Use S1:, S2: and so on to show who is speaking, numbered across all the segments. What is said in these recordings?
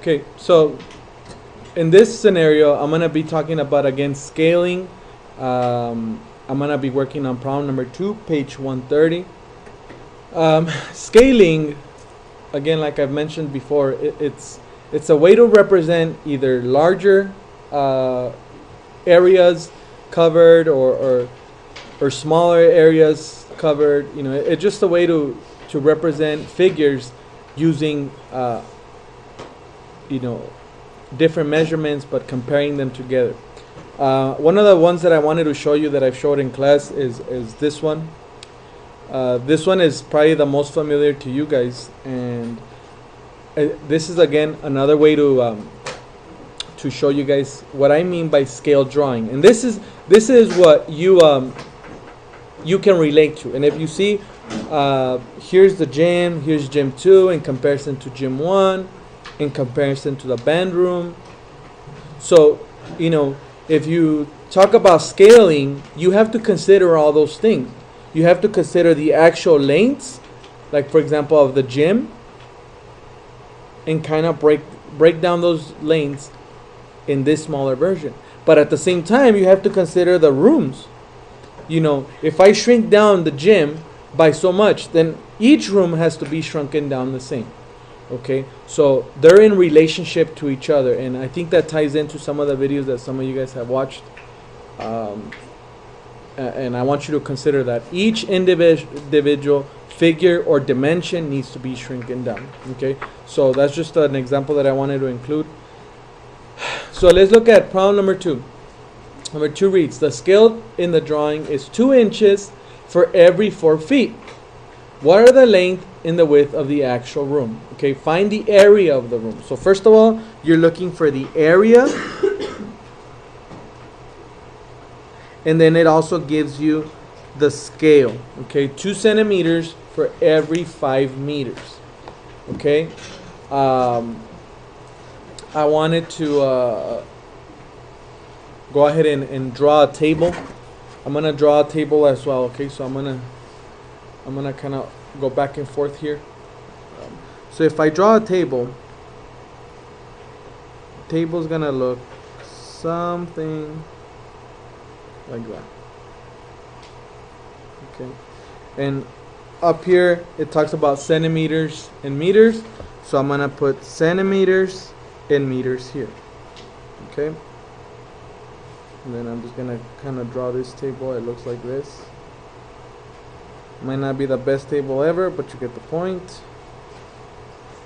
S1: Okay, so in this scenario, I'm going to be talking about, again, scaling. I'm going to be working on problem number 2, page 130. Scaling, again, like I've mentioned before, it's a way to represent either larger areas covered or smaller areas covered. You know, it's just a way to represent figures using different measurements, but comparing them together. One of the ones that I wanted to show you that I've showed in class is this one. This one is probably the most familiar to you guys, and this is again another way to show you guys what I mean by scale drawing. And this is what you can relate to. And if you see, here's the gym, here's gym 2 in comparison to gym 1, in comparison to the band room. So, if you talk about scaling, you have to consider all those things. You have to consider the actual lengths, like for example of the gym, and kind of break down those lengths in this smaller version. But at the same time, you have to consider the rooms. If I shrink down the gym by so much, then each room has to be shrunken down the same. Okay, so they're in relationship to each other, and I think that ties into some of the videos that some of you guys have watched. And I want you to consider that each individual figure or dimension needs to be shrinking down. Okay, so that's just an example that I wanted to include. So let's look at problem number 2. Number 2 reads, the scale in the drawing is 2 inches for every 4 feet. What are the length and the width of the actual room? Okay, find the area of the room. So first of all, you're looking for the area. And then it also gives you the scale. Okay, 2 centimeters for every 5 meters. Okay, I wanted to go ahead and draw a table. I'm gonna draw a table as well. Okay, so I'm gonna kind of go back and forth here. So if I draw a table, the table's gonna look something like that. Okay, and up here it talks about centimeters and meters, so I'm gonna put centimeters and meters here. Okay, and then I'm just gonna kind of draw this table. It looks like this. Might not be the best table ever, but you get the point.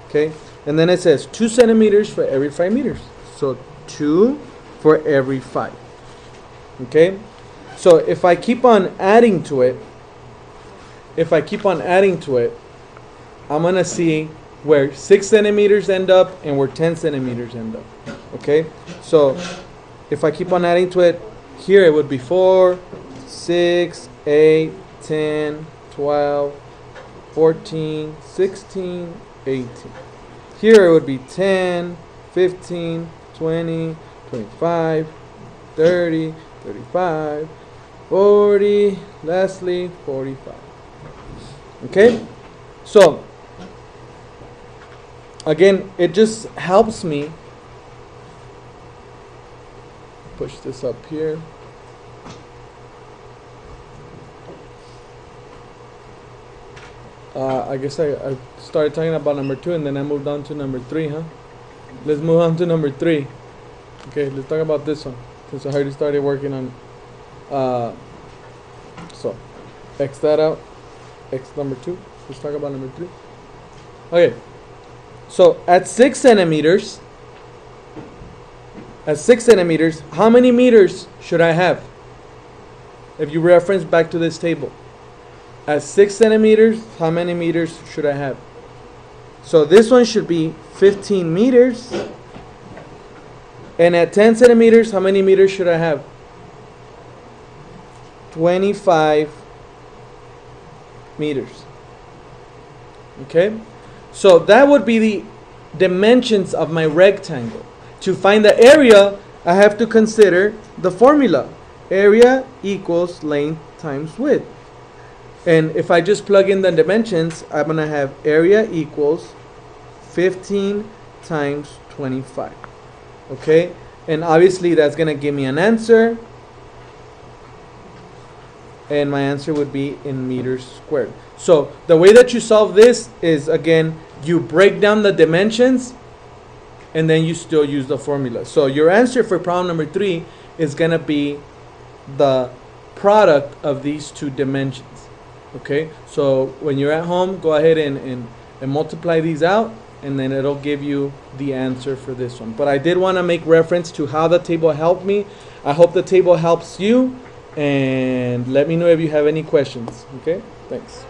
S1: Okay, and then it says 2 centimeters for every 5 meters. So 2 for every 5. Okay, so if I keep on adding to it, I'm gonna see where 6 centimeters end up and where 10 centimeters end up. Okay, so if I keep on adding to it, here it would be 4, 6, 8, 10, 12, 14, 16, 18. Here it would be 10, 15, 20, 25, 30, 35, 40, lastly 45. Okay, so again, it just helps me push this up here. I guess I started talking about number 2 and then I moved on to number 3, huh? Let's move on to number 3. Okay, let's talk about this one since I already started working on it. So X that out. X number 2. Let's talk about number 3. Okay, so at 6 centimeters, how many meters should I have? If you reference back to this table, at 6 centimeters, how many meters should I have? So this one should be 15 meters. And at 10 centimeters, how many meters should I have? 25 meters. Okay? So that would be the dimensions of my rectangle. To find the area, I have to consider the formula. Area equals length times width. And if I just plug in the dimensions, I'm going to have area equals 15 times 25. Okay, and obviously that's gonna give me an answer, and my answer would be in meters squared. So the way that you solve this is, again, you break down the dimensions and then you still use the formula. So your answer for problem number 3 is gonna be the product of these two dimensions. Okay, so when you're at home, go ahead and multiply these out, and then it'll give you the answer for this one. But I did want to make reference to how the table helped me. I hope the table helps you, and let me know if you have any questions. Okay, thanks.